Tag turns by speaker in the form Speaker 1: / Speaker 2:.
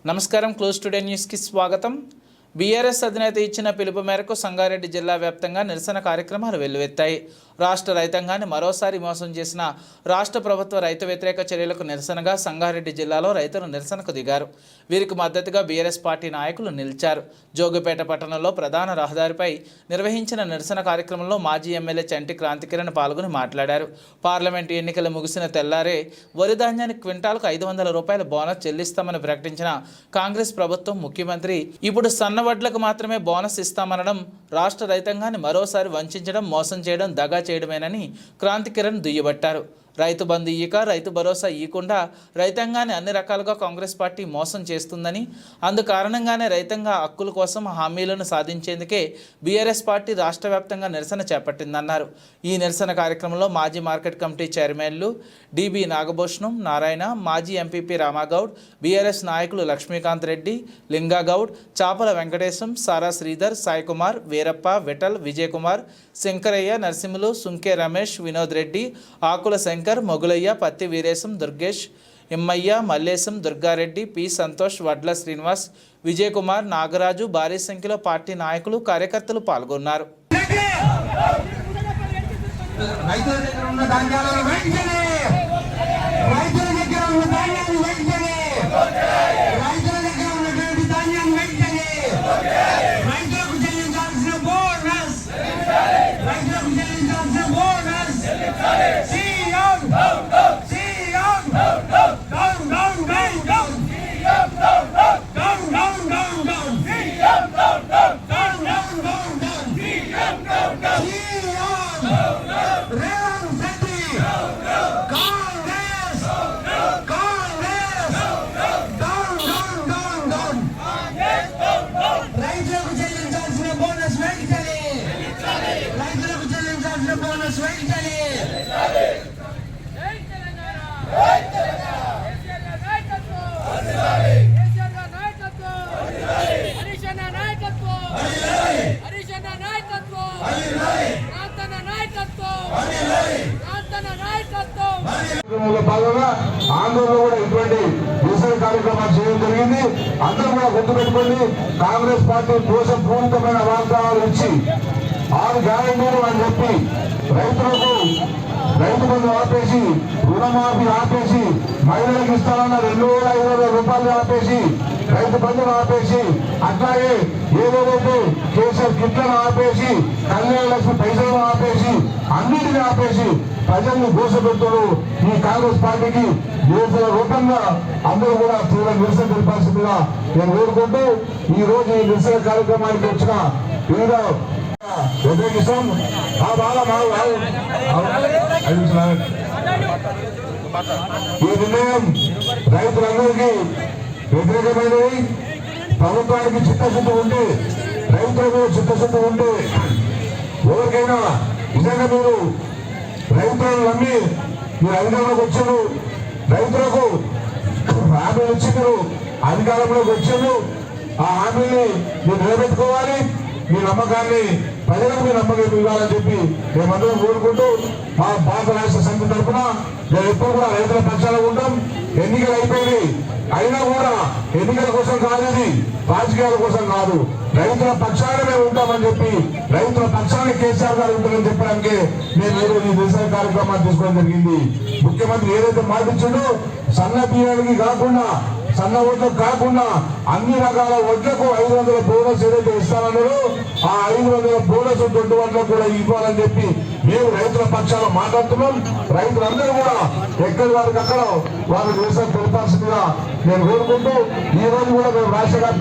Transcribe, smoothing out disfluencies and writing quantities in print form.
Speaker 1: నమస్కారం. Close today న్యూస్కి స్వాగతం. బీఆర్ఎస్ అధినేత ఇచ్చిన పిలుపు మేరకు సంగారెడ్డి జిల్లా వ్యాప్తంగా నిరసన కార్యక్రమాలు వెల్లువెత్తాయి. రాష్ట్ర రైతాంగాన్ని మరోసారి మోసం చేసిన రాష్ట్ర ప్రభుత్వ రైతు వ్యతిరేక చర్యలకు నిరసనగా సంగారెడ్డి జిల్లాలో రైతులు నిరసనకు దిగారు. వీరికి మద్దతుగా బీఆర్ఎస్ పార్టీ నాయకులు నిలిచారు. జోగిపేట పట్టణంలో ప్రధాన రహదారిపై నిర్వహించిన నిరసన కార్యక్రమంలో మాజీ ఎమ్మెల్యే చంటి క్రాంతికిరణ్ పాల్గొని మాట్లాడారు. పార్లమెంటు ఎన్నికలు ముగిసిన తెల్లారే వరి ధాన్యానికి క్వింటాల్కు 500 రూపాయల బోనస్ చెల్లిస్తామని ప్రకటించిన కాంగ్రెస్ ప్రభుత్వం ముఖ్యమంత్రి ఇప్పుడు సన్నవడ్లకు మాత్రమే బోనస్ ఇస్తామనడం రాష్ట్ర రైతాంగాన్ని మరోసారి వంచడం, మోసం చేయడం, దగా చేయడమేనని క్రాంతికిరణ్ దుయ్యబట్టారు. రైతు బంధు ఇయ్యక, రైతు భరోసా ఇవ్వకుండా రైతాంగాన్ని అన్ని రకాలుగా కాంగ్రెస్ పార్టీ మోసం చేస్తుందని, అందుకారణంగానే రైతాంగ హక్కుల కోసం హామీలను సాధించేందుకే బీఆర్ఎస్ పార్టీ రాష్ట్ర వ్యాప్తంగా నిరసన చేపట్టిందన్నారు. ఈ నిరసన కార్యక్రమంలో మాజీ మార్కెట్ కమిటీ చైర్మన్లు డిబి నాగభూషణం, నారాయణ, మాజీ ఎంపీపీ రామాగౌడ్, బీఆర్ఎస్ నాయకులు లక్ష్మీకాంత్ రెడ్డి, లింగాగౌడ్, చాపల వెంకటేశం, సారా శ్రీధర్, సాయికుమార్, వీరప్ప, విఠల్, విజయకుమార్, శంకరయ్య, నరసింహులు, సుంకే రమేష్, వినోద్ రెడ్డి, ఆకుల శంకర్, మొగులయ్య, పత్తి వీరేశం, దుర్గేష్, ఎమ్మయ్య, మల్లేశం, దుర్గారెడ్డి, పి సంతోష్, వడ్ల శ్రీనివాస్, విజయకుమార్, నాగరాజు భారీ సంఖ్యలో పార్టీ నాయకులు, కార్యకర్తలు పాల్గొన్నారు.
Speaker 2: భాగంగా ఆందోళన కూడా ఇటువంటి నిరసన కార్యక్రమాలు చేయడం జరిగింది. అందరూ కూడా గుర్తుపెట్టుకోండి, కాంగ్రెస్ పార్టీ మోసపూరితమైన వాగ్దానాలు ఇచ్చి 6 గ్యారెంటీలు అని చెప్పి రైతు బంధు ఆపేసి, రుణమాఫీ ఆపేసి, మహిళలకు ఇస్తానన్న 2,500 రూపాయలు ఆపేసి, రైతు బంధును ఆపేసి, అట్లాగే ఏదైతే కేసీఆర్ కిట్లను ఆపేసి, కళ్యాణ లక్ష్మి పైసలను ఆపేసి, అన్నిటిని ఆపేసి ప్రజల్ని దోషపెడుతున్నారు. ఈ కాంగ్రెస్ పార్టీకి నిరసన రూపంగా అందరూ కూడా తీవ్ర నిరసన తెలిపాల్సిందిగా నేను కోరుకుంటూ ఈ రోజు ఈ నిరసన కార్యక్రమానికి వచ్చిన వివిధ వ్యతిరేకిస్తాం. ఈ నిర్ణయం రైతులందరికీ వ్యతిరేకమైనది. ప్రభుత్వానికి చిత్తశుద్ధి ఉంటే, రైతుల మీద చిత్తశుద్ధి ఉంటే, ఎవరికైనా నిజంగా మీరు రైతులను నమ్మి మీరు అధికారంలోకి వచ్చారు, రైతులకు హామీలు ఇచ్చి మీరు అధికారంలోకి వచ్చారు, ఆ హామీల్ని మీరు నిలబెట్టుకోవాలి. మీ నమ్మకాన్ని ప్రజలకు మీ నమ్మకం ఇవ్వాలని చెప్పి మేమందరం కోరుకుంటూ మా భారత రాష్ట్ర సమితి తరఫున మేము ఎప్పుడు కూడా రైతుల పక్షాన ఉంటాం. ఎన్నికలు అయిపోయినాయి అయినా కూడా ఎన్నికల కోసం కాదు, ఇది రాజకీయాల కోసం కాదు, రైతుల పక్షాన మేము ఉంటామని చెప్పి, రైతుల పక్షాన్ని కేసీఆర్ గారు ఉంటారని చెప్పడానికి మేము ఈరోజు ఈ నిరసన కార్యక్రమాన్ని తీసుకోవడం జరిగింది. ముఖ్యమంత్రి ఏదైతే మాటిచ్చిండో సన్న బియ్యానికి కాకుండా, సన్న ఓట్లకు కాకుండా అన్ని రకాల ఓట్లకు 500 బోనస్ ఏదైతే ఇస్తారన్నారో ఆ 500 బోనస్ 2 ఓట్లకు కూడా ఇవ్వాలని చెప్పి మేము రైతుల పక్షాన మాట్లాడుతున్నాం. రైతులందరూ కూడా ఎక్కడి వారికి అక్కడ వారు నిరసన తెలిపాల్సిందిగా నేను కోరుకుంటూ ఈ రోజు కూడా మేము రాష్ట్ర